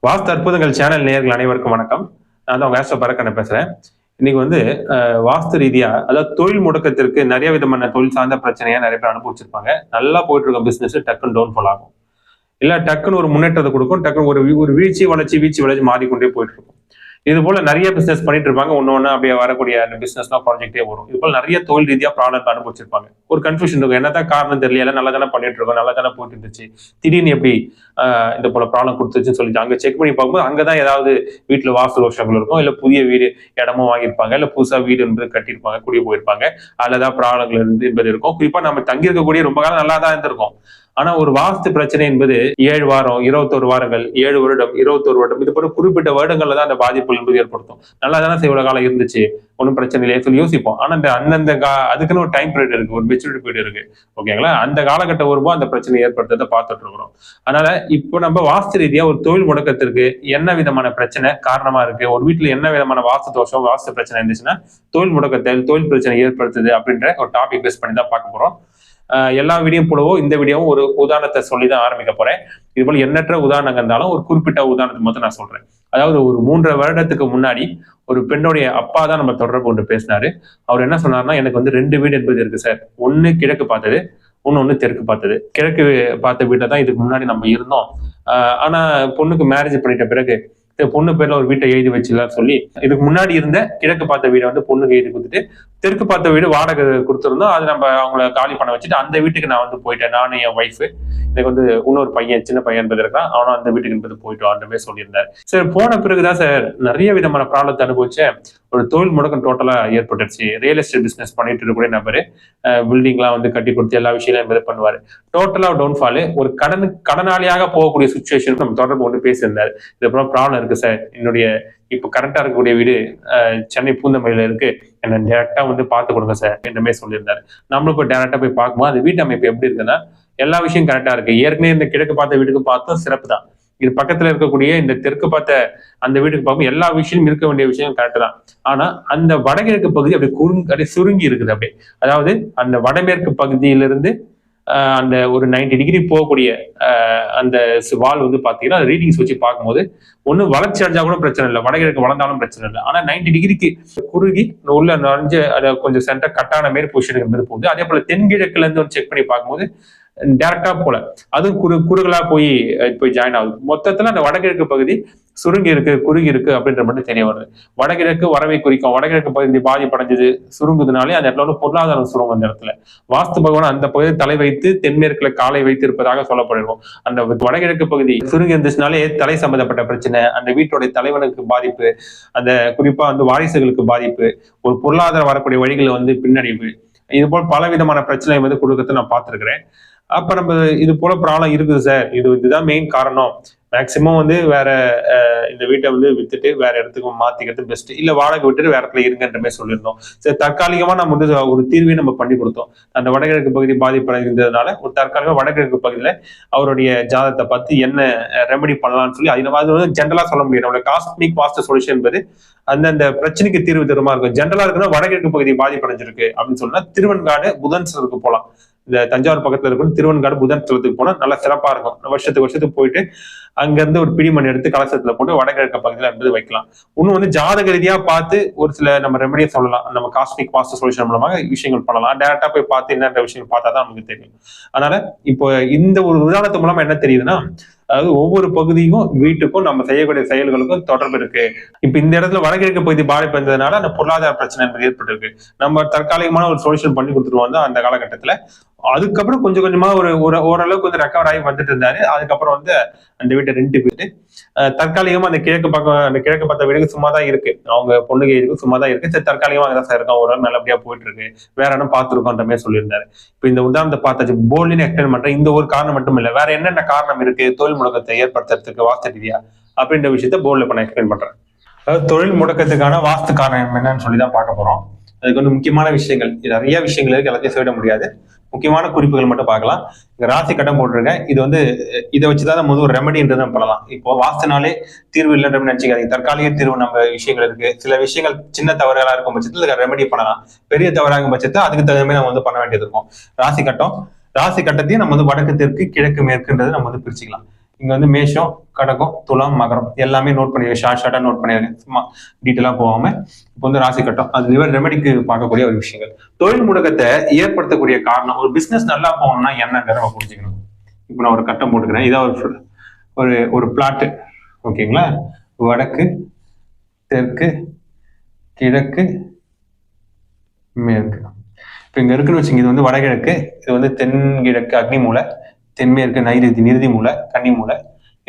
வாஸ்து அற்புதங்கள் சேனல் நேயர்கள் அனைவருக்கும் வணக்கம். நான் தான் உங்க பரக்கண்ண பேசுறேன். இன்னைக்கு வந்து வாஸ்து ரீதியா அதாவது தொழில் முடக்கத்திற்கு நிறைய விதமான தொழில் சார்ந்த பிரச்சனையா நிறைய பேர் அனுபவிச்சிருப்பாங்க. நல்லா போயிட்டு இருக்க பிசினஸ் டக்குன்னு டவுன்ஃபால் ஆகும். இல்ல டக்குன்னு ஒரு முன்னேற்றத்தை கொடுக்கும். டக்குன்னு ஒரு வீழ்ச்சி வளர்ச்சி மாறிக்கொண்டே போயிட்டு இருக்கும். இது போல நிறைய பிசினஸ் பண்ணிட்டு இருப்பாங்க. ஒண்ணு ஒண்ணு அப்படியே வரக்கூடிய அந்த பிசினஸ்லாம் குறைஞ்சிட்டே வரும். இது போல நிறைய தொழில் ரீதியா ப்ராப்ளம் அனுபவிச்சிருப்பாங்க. ஒரு கன்ஃபியூஷன் இருக்கும். என்னதான் காரணம் தெரியல. எல்லாம் நல்லா தானே பண்ணிட்டு இருக்கோம். நல்லா தானே போயிட்டு இருந்துச்சு. திடீர்னு எப்படி இந்த போல ப்ராப்ளம் கொடுத்துச்சுன்னு சொல்லிட்டு அங்க செக் பண்ணி பார்க்கும்போது அங்கதான் ஏதாவது வீட்டுல வாஸ்து தோஷங்கள் இருக்கும். இல்ல புதிய வீடு இடமும் வாங்கியிருப்பாங்க. இல்ல புதுசா வீடு என்பது கட்டியிருப்பாங்க. குடி போயிருப்பாங்க. அதுலதான் ப்ராப்ளங்கள் இருந்து என்பது இருக்கும். குறிப்பா நம்ம தங்கியிருக்கக்கூடிய ரொம்ப காலம் நல்லா தான் இருந்திருக்கும். ஆனா ஒரு வாஸ்து பிரச்சனை என்பது 7 வாரம், 21 வாரங்கள், 7 வருடம், 21 வருடம் இது போல குறிப்பிட்ட வருடங்கள்ல தான் அந்த பாதிப்புகள் என்பது ஏற்படுத்தும். நல்லா தானே இவ்வளவு காலம் இருந்துச்சு, ஒன்றும் பிரச்சனை இல்லையே சொல்லி யோசிப்போம். ஆனா அந்த அந்தந்த அதுக்குன்னு ஒரு டைம் பீரியட் இருக்கு, ஒரு மெச்சூரிட்டி பீரியட் இருக்கு. ஓகேங்களா? அந்த காலகட்டம் வரும்போது அந்த பிரச்சனை ஏற்படுத்துறதை பார்த்துட்டு இருக்கிறோம். அதனால இப்போ நம்ம வாஸ்து ரீதியா ஒரு தொழில் முடக்கத்திற்கு என்ன விதமான பிரச்சனை காரணமா இருக்கு, ஒரு வீட்டுல என்ன விதமான வாஸ்து தோஷம் வாஸ்து பிரச்சனை இருந்துச்சுன்னா தொழில் முடக்கத்தில் தொழில் பிரச்சனை ஏற்படுத்துது அப்படின்ற ஒரு டாபிக் பேஸ் பண்ணி தான் பார்க்க போறோம். எல்லா வீடியோ போலவோ இந்த வீடியோவும் ஒரு உதாரணத்தை சொல்லிதான் ஆரம்பிக்க போறேன். இது போல எண்ணற்ற உதாரணங்கள் இருந்தாலும் ஒரு குறிப்பிட்ட உதாரணத்தை மட்டும் நான் சொல்றேன். அதாவது ஒரு 3 வருடத்துக்கு முன்னாடி ஒரு பெண்ணுடைய அப்பா தான் நம்ம தொடர்பு கொண்டு பேசினாரு. அவர் என்ன சொன்னார்னா, எனக்கு வந்து 2 வீடு என்பது இருக்கு சார். ஒண்ணு கிழக்கு பார்த்தது, ஒண்ணு தெற்கு பார்த்தது. கிழக்கு பார்த்த வீட்டுல தான் இதுக்கு முன்னாடி நம்ம இருந்தோம். ஆனா பொண்ணுக்கு மேரேஜ் பண்ணிட்ட பிறகு பொண்ணு பேர்ல ஒரு வீட்டை எழுதி வச்சுலாம் சொல்லி இதுக்கு முன்னாடி இருந்த கிழக்கு பார்த்த வீடை வந்து பொண்ணுக்கு எழுதி கொடுத்துட்டு தெற்கு பார்த்த வீடு வாடகை கொடுத்துருந்தோம். அது நம்ம அவங்கள காலி பண்ண வச்சுட்டு அந்த வீட்டுக்கு நான் வந்து போயிட்டேன். நானும் என் ஒய்ஃபு எனக்கு வந்து இன்னொரு பையன் சின்ன பையன் என்பது இருக்கான். அவனும் அந்த வீட்டுக்கு என்பது போயிட்டோம் அந்த மாதிரி சொல்லியிருந்தாரு. சார் போன பிறகுதான் சார் நிறைய விதமான ப்ராப்ளத்தை அனுபவிச்சேன். ஒரு தொழில் முடக்கம் டோட்டலா ஏற்பட்டுருச்சு. ரியல் எஸ்டேட் பிசினஸ் பண்ணிட்டு இருக்கக்கூடிய நபரு பில்டிங்லாம் வந்து கட்டி கொடுத்து எல்லா விஷயம் என்பதை பண்ணுவாரு. டோட்டலா டவுன்ஃபால் ஒரு கடனாளியாக போகக்கூடிய சுச்சுவேஷன் நம்ம தொடர்பு கொண்டு பேசியிருந்தாரு. இதுக்கப்புறம் ப்ராப்ளம் இருக்கு சார். என்னுடைய இப்ப கரெக்டா இருக்கக்கூடிய வீடு சென்னை பூந்தமல்லியில இருக்கு. என்ன டேரக்டா வந்து பார்த்து கொடுங்க சார் என்ற மாதிரி சொல்லியிருந்தாரு. நம்மளும் இப்போ டேரக்டா போய் பார்க்கும்போது அந்த வீட்டு அமைப்பு எப்படி இருக்குன்னா எல்லா விஷயம் கரெக்டா இருக்கு. ஏற்கனவே இந்த கிழக்கு பார்த்த வீட்டுக்கு பார்த்தும் சிறப்பு தான். இது பக்கத்துல இருக்கக்கூடிய இந்த தெற்கு பார்த்த அந்த வீட்டுக்கு பார்க்கும் எல்லா விஷயமும் இருக்க வேண்டிய விஷயம் கரெக்ட் தான். ஆனா அந்த வடகிழக்கு பகுதி அப்படியே சுருங்கி இருக்குது. அப்படியே அதாவது அந்த வடமேற்கு பகுதியிலிருந்து அந்த ஒரு 90 டிகிரி போகக்கூடிய அந்த வால் வந்து பாத்தீங்கன்னா ரீடிங்ஸ் வச்சு பார்க்கும்போது ஒண்ணு வளர்ச்சி அடைஞ்சா கூட பிரச்சனை இல்லை, வடகிழக்கு வளர்ந்தாலும் பிரச்சனை இல்லை. ஆனா 90 டிகிரிக்கு குறுகி உள்ள நுழைஞ்சு அதை கொஞ்சம் சென்டர் கட்டான மாரி பொசிஷனுக்கு இருந்தது போகுது. அதே போல தென்கிழக்குல இருந்து செக் பண்ணி பார்க்கும்போது டைரக்டா போல அதுவும் குறுகலா போய் ஜாயின் ஆகுது. மொத்தத்துல அந்த வடகிழக்கு பகுதி சுருங்கி இருக்கு குறுகி இருக்கு அப்படின்ற மட்டும் தெரிய வருது. வடகிழக்கு வரவை குறிக்கும். வடகிழக்கு பகுதி பாதிப்படைஞ்சது சுருங்குதுனாலே அந்த இடத்துல பொருளாதாரம் சுருங்கும். அந்த இடத்துல வாஸ்து பகவான் அந்த பகுதியை தலை வைத்து தென்மேற்குல காலை வைத்து இருப்பதாக சொல்லப்படுவோம். அந்த வடகிழக்கு பகுதி சுருங்கி இருந்துச்சுனாலே தலை சம்பந்தப்பட்ட பிரச்சனை, அந்த வீட்டுடைய தலைவனுக்கு பாதிப்பு, அந்த குறிப்பா வந்து வாரிசுகளுக்கு பாதிப்பு, ஒரு பொருளாதாரம் வரக்கூடிய வழிகளை வந்து பின்னடைவு, இது போல் பல விதமான பிரச்சனை வந்து கொடுக்கறத நான் பார்த்திருக்கிறேன். அப்ப நம்ம இது போல ப்ராப்ளம் இருக்குது சார், இதுதான் மெயின் காரணம். மேக்சிமம் வந்து வேற இந்த வீட்டை வந்து வித்துட்டு வேற இடத்துக்கு மாத்திக்கிறது பெஸ்ட், இல்ல வாடகை விட்டுட்டு வேற இடத்துல இருங்கன்ற மாதிரி சொல்லியிருந்தோம். சரி, தற்காலிகமா நம்ம வந்து ஒரு தீர்வையும் நம்ம பண்ணி கொடுத்தோம். அந்த வடகிழக்கு பகுதி பாதிப்படைந்ததுனால ஒரு தற்காலிகமா வடகிழக்கு பகுதியில அவருடைய ஜாதகத்தை பார்த்து என்ன ரெமெடி பண்ணலாம்னு சொல்லி அது வந்து ஜென்ரலா சொல்ல முடியும். நம்மளோட காஸ்மிக் வாஸ்து சொல்யூஷன் என்பது அந்தந்த பிரச்சனைக்கு தீர்வு தருமா இருக்கும். ஜென்ரலா இருக்குன்னா வடகிழக்கு பகுதி பாதிப்படைஞ்சிருக்கு அப்படின்னு சொன்னா திருவெண்காடு புதன் ஸ்தலத்துக்கு போகலாம். இந்த தஞ்சாவூர் பக்கத்துல இருக்கும் திருவெண்காடு புதன் ஸ்தலத்துக்கு போனா நல்லா சிறப்பா இருக்கும். வருஷத்துக்கு போயிட்டு அங்க இருந்து ஒரு பிடிமண் எடுத்து கலசத்துல போட்டு வடகிழக்கு பகுதியில இருந்து வைக்கலாம். இன்னும் வந்து ஜாதக ரீதியா பார்த்து ஒரு சில நம்ம ரெமடியை சொல்லலாம். நம்ம காஸ்மிக் வாஸ்து சொல்யூஷன் மூலமாக விஷயங்கள் பண்ணலாம். டைரக்டா போய் பார்த்து என்னென்ன விஷயங்கள் பார்த்தா தான் நமக்கு தெரியும். அதனால இப்போ இந்த ஒரு உதாரணத்து மூலமா என்ன தெரியுதுன்னா, அதாவது ஒவ்வொரு பகுதியும் வீட்டுக்கும் நம்ம செய்யக்கூடிய செயல்களுக்கும் தொடர்பு இருக்கு. இப்ப இந்த இடத்துல வடகிழக்கு பகுதி பாதிப்படைந்ததுனால அந்த பொருளாதார பிரச்சனை என்பது ஏற்பட்டு இருக்கு. நம்ம தற்காலிகமான ஒரு சொல்யூஷன் பண்ணி கொடுத்துருவோம் தான் அந்த காலகட்டத்துல. அதுக்கப்புறம் கொஞ்சம் கொஞ்சமா ஓரளவுக்கு வந்து ரெக்கவர் ஆகி வந்துட்டு இருந்தாரு. அதுக்கப்புறம் வந்து அந்த வீட்டை ரெண்டு போயிட்டு தற்காலிகமா அந்த கிழக்கு பார்த்த வீடுக்கு சும்மா தான் இருக்கு. அவங்க பொண்ணுக்கு இதுக்கு சும்மா தான் இருக்கு. சரி, தற்காலிகமா அங்கதான் சார் இருக்கோம், ஒரு நல்லபடியா போயிட்டு இருக்கு, வேற இடம் பார்த்துருக்கோன்ற மாதிரி சொல்லியிருந்தாரு. இப்ப இந்த உதாரணத்தை பார்த்தாச்சு, போல்டின்னு எக்ஸ்பிளைன் பண்றேன். இந்த ஒரு காரணம் மட்டும் இல்ல, வேற என்னென்ன காரணம் இருக்கு தொழில் முடக்கத்தை ஏற்படுத்துறதுக்கு வாஸ்து ரீதியா அப்படின்ற விஷயத்த போர்டில் இப்ப நான் எக்ஸ்பிளைன் பண்றேன். அதாவது தொழில் முடக்கத்துக்கான வாஸ்து காரணம் என்னன்னு சொல்லிதான் பார்க்க போறோம். அதுக்கு வந்து முக்கியமான விஷயங்கள் நிறைய விஷயங்கள் இருக்கு, எல்லாத்தையும் சொல்லிட முடியாது. முக்கியமான குறிப்புகள் மட்டும் பார்க்கலாம். இங்க ராசி கட்டம் போட்டிருக்கேன். இது வந்து இதை வச்சுதான் நம்ம ஒரு ரெமடின்றது பண்ணலாம். இப்போ வாஸ்துனாலே தீர்வு இல்லைன்னு நினைச்சுக்காதீங்க. தற்காலிக தீர்வு நம்ம விஷயங்கள் இருக்கு. சில விஷயங்கள் சின்ன தவறுகளா இருக்கும் பட்சத்தில் ரெமடி பண்ணலாம். பெரிய தவறாகும் பட்சத்தில் அதுக்கு தகுந்த மாதிரி நம்ம வந்து பண்ண வேண்டியது இருக்கும். ராசி கட்டத்தையும் நம்ம வந்து வடக்கு தெற்கு கிழக்கு மேற்குன்றது நம்ம வந்து பிரிச்சுக்கலாம். இங்க வந்து மேஷம், கடகம், துலாம், மகரம் எல்லாமே நோட் பண்ணி ஷார்ட்டா நோட் பண்ணிருக்கேன். சும்மா டீட்டெயிலா போகாம இப்போ வந்து ராசி கட்டம் அது லிவர் ரெமெடிக்கு பார்க்கக்கூடிய ஒரு விஷயங்கள். தொழில் முடக்கத்தை ஏற்படுத்தக்கூடிய காரணம், ஒரு பிசினஸ் நல்லா போகணும்னா என்னங்கிறத நம்ம புரிஞ்சுக்கணும். இப்போ நான் ஒரு கட்டம் போட்டுக்கிறேன். இதான் ஒரு ஒரு பிளாட்டு, ஓகேங்களா? வடக்கு, தெற்கு, கிழக்கு, மேற்கு. இப்போ இங்க இருக்குன்னு வச்சுங்க, இது வந்து வடகிழக்கு, இது வந்து தென்கிழக்கு அக்னி மூலை, தென்மேற்கு நைருதி நிறுதி மூலை கன்னி மூலை,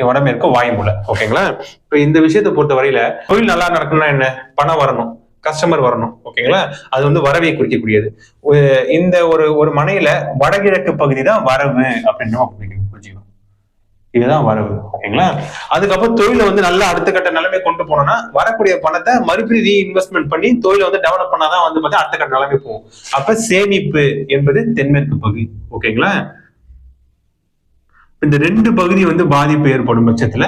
வடமேற்கு வாயு மூலை, ஓகேங்களா? இப்போ இந்த விஷயத்தை பொறுத்த வரையில தொழில் நல்லா நடக்கணும்னா என்ன? பணம் வரணும், கஸ்டமர் வரணும், ஓகேங்களா? அது வந்து வரவை குறிக்கக்கூடியது. இந்த ஒரு மனையில வடகிழக்கு பகுதி தான் வரவு அப்படின்னு புரிஞ்சுக்கணும். இதுதான் வரவு, ஓகேங்களா? அதுக்கப்புறம் தொழிலை வந்து நல்லா அடுத்த கட்ட நிலைமை கொண்டு போனோம்னா வரக்கூடிய பணத்தை மறுபடியும் ரீஇன்வெஸ்ட்மெண்ட் பண்ணி தொழிலை வந்து டெவலப் பண்ணாதான் வந்து பார்த்தா அடுத்த கட்ட நிலைமை போகும். அப்ப சேமிப்பு என்பது தென்மேற்கு பகுதி, ஓகேங்களா? இந்த 2 பகுதி வந்து பாதிப்பு ஏற்படும் பட்சத்துல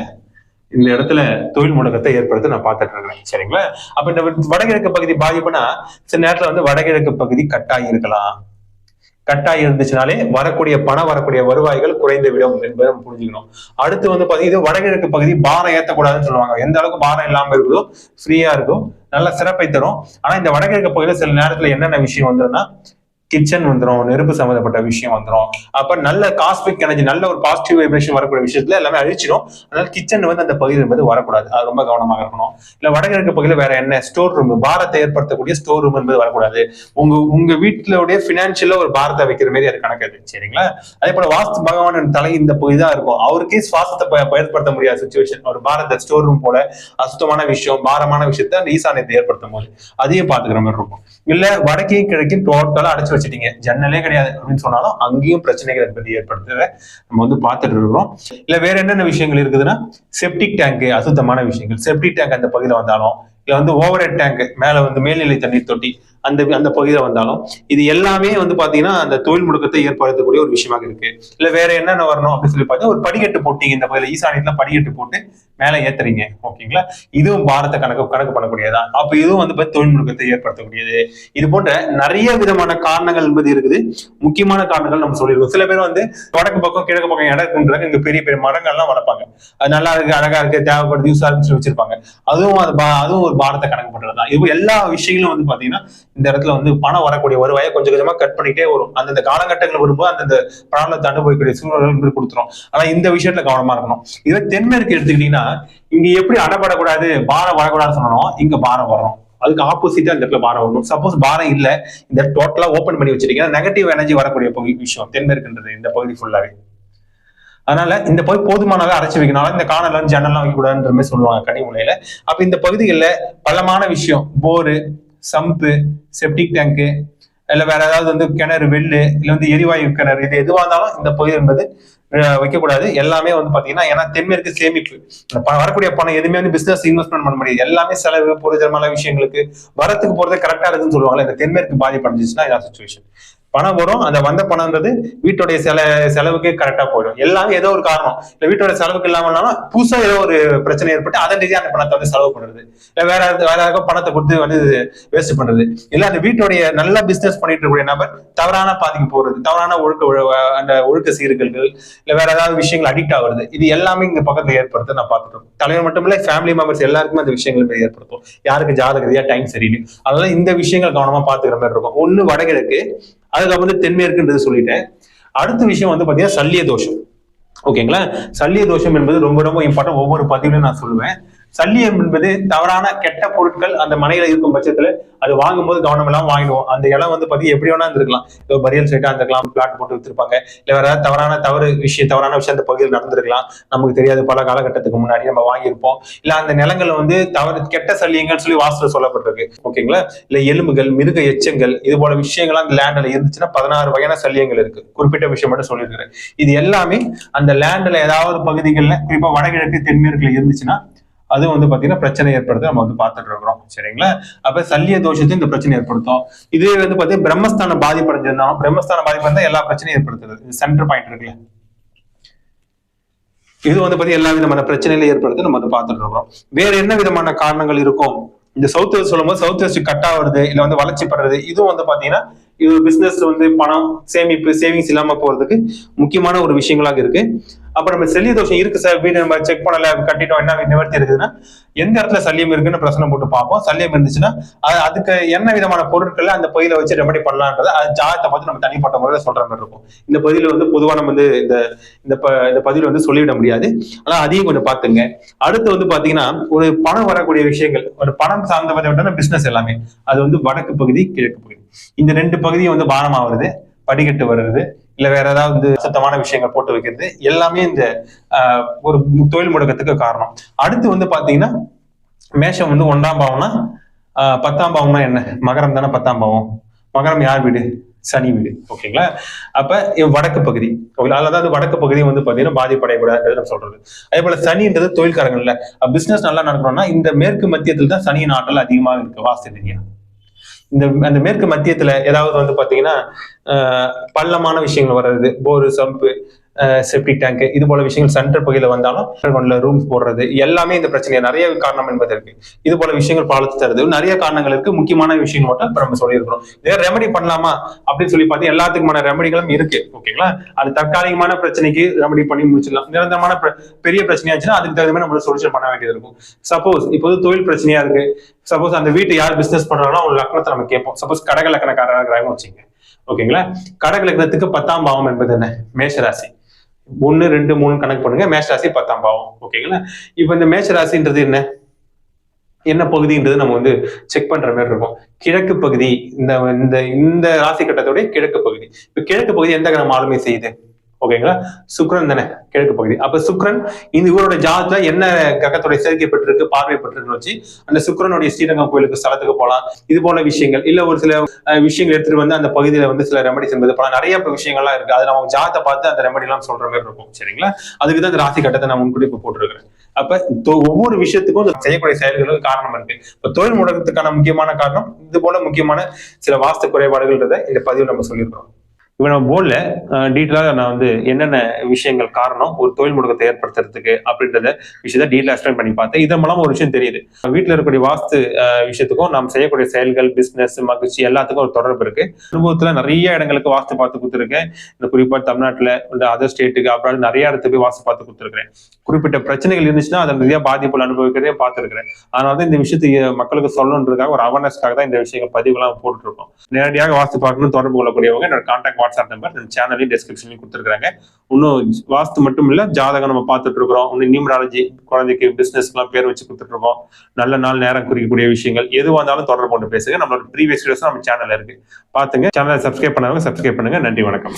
இந்த இடத்துல தொழில் முடக்கத்தை ஏற்படுத்த நான் பார்த்துட்டு இருக்கிறேன், சரிங்களா? அப்ப இந்த வடகிழக்கு பகுதி பாதிப்புனா சில நேரத்துல வந்து வடகிழக்கு பகுதி கட்டாயி இருக்கலாம். கட்டாயி இருந்துச்சுனாலே வரக்கூடிய வருவாய்கள் குறைந்து விடும் என்பதை நம்ம புரிஞ்சுக்கணும். அடுத்து வந்து பாத்தீங்கன்னா இது வடகிழக்கு பகுதி பாரம் ஏற்றக்கூடாதுன்னு சொல்லுவாங்க. எந்த அளவுக்கு பாரம் இல்லாம இருக்குதோ, ஃப்ரீயா இருக்கும், நல்ல சிறப்பை தரும். ஆனா இந்த வடகிழக்கு பகுதியில சில நேரத்துல என்னென்ன விஷயம் வந்துருன்னா, கிச்சன் வந்துடும், நெருப்பு சம்பந்தப்பட்ட விஷயம் வந்துடும். அப்ப நல்ல காஸ்மிக் எனர்ஜி, நல்ல ஒரு பாசிட்டிவ் வைப்ரேஷன் வரக்கூடிய விஷயத்துல எல்லாமே அழிச்சிடும். அதனால கிச்சன் வந்து அந்த பகுதி என்பது வரக்கூடாது, அது ரொம்ப கவனமாக இருக்கணும். இல்ல வடகிழக்கு பகுதியில வேற என்ன ஸ்டோர் ரூம், பாரத்தை ஏற்படுத்தக்கூடிய ஸ்டோர் ரூம் என்பது வரக்கூடாது. உங்க வீட்டுடைய பினான்சியலா ஒரு பாரத்தை வைக்கிற மாதிரி அது கணக்காது, சரிங்களா? அதே போல வாஸ்து பகவான் தலை இந்த பகுதி தான் இருக்கும். அவருக்கே சுவாசத்தை பயன்படுத்த முடியாத சுச்சுவேஷன், ஒரு பாரத ஸ்டோர் ரூம் போல அசுத்தமான விஷயம், பாரமான விஷயத்த அந்த ஈசானியத்தை ஏற்படுத்தும் போது அதையும் பாத்துக்கிற மாதிரி இருக்கும். இல்ல வடக்கையும் கிழக்கையும் டோட்டலா அடைச்சு வச்சுட்டீங்க, ஜன்னலே கிடையாது அப்படின்னு சொன்னாலும் அங்கேயும் பிரச்சனைகள் என்பது ஏற்படுத்துறத நம்ம வந்து பார்த்துட்டு இருக்கிறோம். இல்ல வேற என்னென்ன விஷயங்கள் இருக்குதுன்னா, செப்டிக் டேங்க் அசுத்தமான விஷயங்கள், செப்டிக் டேங்க் அந்த பகுதியில வந்தாலும், இல்ல வந்து ஓவர் ஹெட் டேங்க் மேல வந்து மேல்நிலை தண்ணீர் தொட்டி அந்த பகுதியில வந்தாலும், இது எல்லாமே வந்து பாத்தீங்கன்னா அந்த தொழில் முடக்கத்தை ஏற்படுத்தக்கூடிய ஒரு விஷயமாக இருக்கு. இல்ல வேற என்னென்ன வரணும் அப்படின்னு சொல்லி பார்த்தா, ஒரு படிக்கட்டு போட்டீங்க இந்த பகுதியில, ஈசானியத்துல படிக்கட்டு போட்டு மேல ஏத்துறீங்க, ஓகேங்களா? இதுவும் பாரத்தை கணக்கு பண்ணக்கூடியதான். அப்ப இதுவும் வந்து தொழில் முடக்கத்தை ஏற்படுத்தக்கூடியது. இது போன்ற நிறைய விதமான காரணங்கள் என்பது இருக்குது. முக்கியமான காரணங்கள் நம்ம சொல்லியிருக்கோம். சில பேர் வந்து வடக்கு பக்கம் கிழக்கு பக்கம் இடம் இருக்குன்றாங்க, இங்க பெரிய பெரிய மரங்கள்லாம் வளர்ப்பாங்க, அது நல்லா இருக்கு, அழகா இருக்கு, தேவைப்படுது, யூஸா இருக்குன்னு வச்சிருப்பாங்க. அதுவும் ஒரு பாரத்தை கணக்கு பண்றதுதான். இது எல்லா விஷயங்களும் வந்து பாத்தீங்கன்னா இந்த இடத்துல வந்து பணம் வரக்கூடிய வருவாயை கொஞ்சம் கொஞ்சமா கட் பண்ணிட்டே வரும். அந்தந்த காலகட்டங்கள் வரும்போது அந்தந்த ப்ராப்ளத்தை அனுபவிக்கக்கூடிய சூழ்நிலை கொடுத்துரும். ஆனா இந்த விஷயத்துல கவனமா இருக்கணும். இதை தென்மேற்கு எடுத்துக்கிட்டீங்கன்னா, இங்க எப்படி அடப்படக்கூடாது, பாரம் வரக்கூடாதுன்னு சொன்னோம், இங்க பாரம் வரும். அதுக்கு ஆப்போசிட்டா இந்த இடத்துல பாரம் வரும். சப்போஸ் பாரம் இல்ல, இந்த டோட்டலா ஓபன் பண்ணி வச்சிருக்கீங்கன்னா நெகட்டிவ் எனர்ஜி வரக்கூடிய விஷயம் தென்மேற்குன்றது இந்த பகுதி ஃபுல்லாவே. அதனால இந்த பகுதி போதுமானதை அரைச்சி வைக்கணும். இந்த காணல ஜன்னல்லாம் வைக்கக்கூடாதுன்ற மாதிரி சொல்லுவாங்க கனிமூலையில. அப்ப இந்த பகுதிகளில் பலமான விஷயம், போரு, சம்பு, செப்டிக் டேங்கு, இல்ல வேற ஏதாவது வந்து கிணறு, வெள்ளு, இல்ல வந்து எரிவாயு கிணறு, இது எதுவா இருந்தாலும் இந்த பகுதி என்பது வைக்கக்கூடாது. எல்லாமே வந்து பாத்தீங்கன்னா, ஏன்னா தென்மேற்கு சேமிப்பு, வரக்கூடிய பணம் எதுவுமே வந்து பிசினஸ் இன்வெஸ்ட்மெண்ட் பண்ண முடியாது. எல்லாமே செலவு, பொருஜமான விஷயங்களுக்கு வரத்துக்கு போறதே கரெக்டா இருக்குன்னு சொல்லுவாங்க. இந்த தென்மேற்கு பாதிப்படைஞ்சிச்சுன்னா இதான் சுச்சுவேஷன். பணம் வரும், அந்த வந்த பணம்ன்றது வீட்டுடைய செலவுக்கு கரெக்டா போயிடும். எல்லாமே ஏதோ ஒரு காரணம், இல்ல வீட்டோட செலவுக்கு இல்லாமலும் புதுசா ஏதோ ஒரு பிரச்சனை ஏற்பட்டு அதன் ரீதியாக அந்த பணத்தை வந்து செலவு பண்றது, இல்ல வேற யாருக்கும் பணத்தை கொடுத்து வந்து வேஸ்ட் பண்றது, இல்ல அந்த வீட்டுடைய நல்ல பிசினஸ் பண்ணிட்டு இருக்கக்கூடிய நபர் தவறான பாதிக்கு போறது, தவறான அந்த ஒழுக்க சீர்கேடுகள், இல்ல வேற ஏதாவது விஷயங்கள் அடிக்ட் ஆகுறது, இது எல்லாமே இங்க பக்கத்துல ஏற்படுத்த நான் பார்த்துட்டோம். தலைவர் மட்டும் இல்ல, ஃபேமிலி மெம்பர்ஸ் எல்லாருக்குமே அந்த விஷயங்கள் ஏற்படுத்தும். யாருக்கு ஜாதக ரீதியா டைம் சரியில்லை, அதனால இந்த விஷயங்கள் கவனமா பாத்துக்கிற மாதிரி இருக்கும். ஒண்ணு வடகிழக்கு, அதுக்கு வந்து தென்மேற்குன்றது சொல்லிட்டேன். அடுத்த விஷயம் வந்து பாத்தீங்கன்னா சல்லிய தோஷம், ஓகேங்களா? சல்லிய தோஷம் என்பது ரொம்ப ரொம்ப இம்பார்ட்டன். ஒவ்வொரு பதிவுலையும் நான் சொல்லுவேன். சல்லியம் என்பது தவறான கெட்ட பொருட்கள் அந்த மனையில இருக்கும் பட்சத்துல அது வாங்கும்போது கவனம் எல்லாம் வாங்கிடுவோம். அந்த இடம் வந்து பாத்தீங்கன்னா எப்படி வேணா இருந்திருக்கலாம், ஏதோ பரியல் சைட்டா இருந்திருக்கலாம், பிளாட் போட்டு வித்துருப்பாங்க, இல்ல வேற தவறான விஷயம் அந்த பகுதியில் நடந்திருக்கலாம், நமக்கு தெரியாது. பல காலகட்டத்துக்கு முன்னாடி நம்ம வாங்கியிருப்போம். இல்ல அந்த நிலங்களை வந்து கெட்ட சல்லியங்கள் சொல்லி வாசல சொல்லப்பட்டிருக்கு, ஓகேங்களா? இல்ல எலும்புகள், மிருக எச்சங்கள், இது போல விஷயங்கள் அந்த லேண்ட்ல இருந்துச்சுன்னா 16 வகையான சல்லியங்கள் இருக்கு. குறிப்பிட்ட விஷயம் மட்டும் சொல்லியிருக்கிறேன். இது எல்லாமே அந்த லேண்ட்ல ஏதாவது பகுதிகளில் குறிப்பா வடகிழக்கு தென்மேற்குல இருந்துச்சுன்னா அது வந்து பாத்தீங்கன்னா பிரச்சனை ஏற்படுத்த நம்ம வந்து பார்த்துட்டு இருக்கிறோம், சரிங்களா? அப்ப சல்லிய தோஷத்தையும் இந்த பிரச்சனை ஏற்படுத்தும். இது வந்து பாத்தீங்கன்னா பிரம்மஸ்தான பாதிப்படைஞ்சிருந்தாலும், பிரம்மஸ்தான பாதிப்படைந்தா எல்லா பிரச்சனையும் ஏற்படுத்துது. சென்டர் பாயிண்ட் இருக்குல்ல, இது வந்து பாத்தீங்கன்னா எல்லா விதமான பிரச்சனைகளை ஏற்படுத்த நம்ம வந்து பார்த்துட்டு இருக்கிறோம். வேற என்ன விதமான காரணங்கள் இருக்கும்? இந்த சவுத் வெஸ்ட் சொல்லும் போது சவுத் வெஸ்ட் கட் ஆகுறது, இல்ல வந்து வளர்ச்சி படுறது, இதுவும் வந்து பாத்தீங்கன்னா இது பிசினஸ் வந்து பணம் சேமிப்பு சேவிங்ஸ் இல்லாம போறதுக்கு முக்கியமான ஒரு விஷயங்களாக இருக்கு. அப்ப நம்ம சல்லிய தோஷம் இருக்கு சார், வீடு நம்ம செக் பண்ணல கட்டிட்டோம், என்ன நிவர்த்தி இருக்குதுன்னா எந்த இடத்துல சல்லியம் இருக்குன்னு பிரச்சனை போட்டு பார்ப்போம். சல்லியம் இருந்துச்சுன்னா அதுக்கு என்ன விதமான பொருட்களை அந்த பகுதியில வச்சு ரெமடி பண்ணலான்றது அது ஜாதகத்தை பார்த்து நம்ம தனிப்பட்ட முறையில சொல்ற மாதிரி இருக்கும். இந்த பகுதியில வந்து பொதுவா நம்ம வந்து இந்த பதில வந்து சொல்லிவிட முடியாது. ஆனா அதையும் கொஞ்சம் பாத்துங்க. அடுத்து வந்து பாத்தீங்கன்னா ஒரு பணம் வரக்கூடிய விஷயங்கள், ஒரு பணம் சார்ந்த பிசினஸ் எல்லாமே அது வந்து வடக்கு பகுதி கிழக்கு பகுதி இந்த 2 பகுதியும் வந்து பாரமா வருது, படிக்கட்டு வருது, இல்ல வேற ஏதாவது சுத்தமான விஷயங்கள் போட்டு வைக்கிறது எல்லாமே இந்த ஒரு தொழில் முடக்கத்துக்கு காரணம். அடுத்து வந்து பாத்தீங்கன்னா மேஷம் வந்து 1ஆம் பாவம்னா 10ஆம் பாவம்னா என்ன? மகரம் தானே 10ஆம் பாவம். மகரம் யார் வீடு? சனி வீடு. ஓகேங்களா? அப்ப வடக்கு பகுதி, அதாவது வடக்கு பகுதி வந்து பாத்தீங்கன்னா பாதிப்படையக்கூடாது சொல்றது. அதே போல சனின்றது தொழில்காரங்கள்ல பிசினஸ் நல்லா நடக்கணும்னா இந்த மேற்கு மத்தியத்தில் தான் சனியின் ஆற்றல் அதிகமாக இருக்கு வாஸ்து ரீதியா. அந்த மேற்கு மத்தியத்துல ஏதாவது வந்து பாத்தீங்கன்னா பள்ளமான விஷயங்கள் வர்றது, போரு, சம்பு, செப்டிக் டேங்க் இது போல விஷயங்கள் சென்டர் பகுதியில வந்தாலும் ரூம்ஸ் போடுறது எல்லாமே இந்த பிரச்சனை நிறைய காரணம் என்பது இருக்கு. இது போல விஷயங்கள் பாலத்து தருது, நிறைய காரணங்கள் இருக்கு. முக்கியமான விஷயம் மட்டும் இப்ப நம்ம சொல்லியிருக்கிறோம். இதே ரெமடி பண்ணலாமா அப்படின்னு சொல்லி பார்த்தீங்கன்னா எல்லாத்துக்குமான ரெமடிகளும் இருக்கு. ஓகேங்களா? அது தற்காலிகமான பிரச்சனைக்கு ரெமடி பண்ணி முடிச்சிடலாம். நிரந்தரமான பெரிய பிரச்சனையாச்சுன்னா அதுக்கு தகுந்த மாதிரி நம்ம சொல்யூஷன் பண்ண வேண்டியது இருக்கும். சப்போஸ் இப்போது தொழில் பிரச்சனையா இருக்கு, சப்போஸ் அந்த வீட்டை யார் பிசினஸ் பண்றாங்கன்னா அவங்க லக்னத்தை நம்ம கேட்போம். சப்போஸ் கடக லக்கணக்காரராக வச்சுங்க. ஓகேங்களா? கடக லக்னத்துக்கு 10ஆம் பாவம் என்பது என்ன? மேஷராசி. 1, 2, 3 கணக்கு பண்ணுங்க. மேஷராசி 10ஆம் பாவம். ஓகேங்களா? இப்ப இந்த மேஷராசின்றது என்ன பகுதின்றது நம்ம வந்து செக் பண்ற மாதிரி இருக்கும். கிழக்கு பகுதி, இந்த ராசி கட்டத்தோட கிழக்கு பகுதி. இப்ப கிழக்கு பகுதி எந்த கிரகம் ஆளுமை செய்யுது? ஓகேங்களா? சுக்கிரன் தானே கிழக்கு பகுதி. அப்ப சுக்கிரன் இவரோட ஜாதகத்துல என்ன கிரகத்துடைய சேர்க்கைப்பட்டிருக்கு, பார்வைப்பட்டிருக்குன்னு வச்சு அந்த சுக்கிரனுடைய ஸ்ரீரங்கம் கோயிலுக்கு ஸ்தலத்துக்கு போகலாம். இது போல விஷயங்கள் இல்ல ஒரு சில விஷயங்கள் எடுத்துட்டு வந்து அந்த பகுதியில வந்து சில ரெமடிஸ் என்பது போலாம். நிறைய விஷயங்கள்லாம் இருக்கு. அது நம்ம ஜாதகத்தை பார்த்து அந்த ரெமடி எல்லாம் சொல்ற மாதிரி இருக்கும். சரிங்களா? அதுக்குதான் இந்த ராசி கட்டத்தை நான் முன்கூட்டி போட்டிருக்கிறேன். அப்ப ஒவ்வொரு விஷயத்துக்கும் செய்யக்கூடிய செயல்களுக்கு காரணம் இருக்கு. இப்ப தொழில் முடக்கத்துக்கான முக்கியமான காரணம் இது போல முக்கியமான சில வாஸ்து குறைபாடுகள்ன்றத இந்த பதிவு நம்ம சொல்லியிருக்கிறோம். இப்ப நம்ம போர்ட்ல டீட்டெயிலாக நான் வந்து என்னென்ன விஷயங்கள் காரணம் ஒரு தொழில் முடக்கத்தை ஏற்படுத்துறதுக்கு அப்படின்றத விஷயத்த டீட்டெயிலாக எக்ஸ்பிளைன் பண்ணி பார்த்தேன். இதன் மூலம் ஒரு விஷயம் தெரியுது. வீட்டில் இருக்கக்கூடிய வாஸ்து விஷயத்துக்கும் நாம் செய்யக்கூடிய செயல்கள், பிசினஸ், மகிழ்ச்சி எல்லாத்துக்கும் ஒரு தொடர்பு இருக்கு. அனுபவத்துல நிறைய இடங்களுக்கு வாஸ்து பார்த்து கொடுத்துருக்கேன். இந்த குறிப்பா தமிழ்நாட்டுல இந்த அதர் ஸ்டேட்டுக்கு அப்புறம் நிறைய இடத்துக்கு போய் வாஸ்து பார்த்து கொடுத்துருக்கேன். குறிப்பிட்ட பிரச்சனைகள் இருந்துச்சுன்னா அதன் நிறைய பாதிப்புகள் அனுபவிக்கிறதே பார்த்துருக்கிறேன். அதனால தான் இந்த விஷயத்தை மக்களுக்கு சொல்லணுன்றதுக்காக ஒரு அவேர்னஸ்க்காக தான் இந்த விஷயங்கள் பதிவுலாம் போட்டுருக்கோம். நேரடியாக வாஸ்து பார்க்கணும் தொடர்பு கொள்ளக்கூடியவங்க என்னோட கான்டாக்ட் வாட்ஸ்அப் நம்பர் சேனலையும் டிஸ்கிரிப்ஷன்லையும் கொடுத்துருக்காங்க. இன்னும் வாஸ்து மட்டும் இல்ல, ஜாதகம் நம்ம பார்த்துட்டு இருக்கிறோம். இன்னும் நியூமராலஜி, குழந்தைக்கு பிசினஸ் எல்லாம் பேர் வச்சு கொடுத்துட்டு இருக்கோம். நல்ல நாள் நேரம் குறிக்கக்கூடிய விஷயங்கள் எதுவாக இருந்தாலும் தொடர்பு கொண்டு பேசுங்க. நம்மளோட ப்ரீவியஸ் வீடியோஸ் நம்ம சேனல்ல இருக்கு, பாத்துங்க. சேனலை சப்ஸ்கிரைப் பண்ணாங்க சப்ஸ்கிரைப் பண்ணுங்க. நன்றி, வணக்கம்.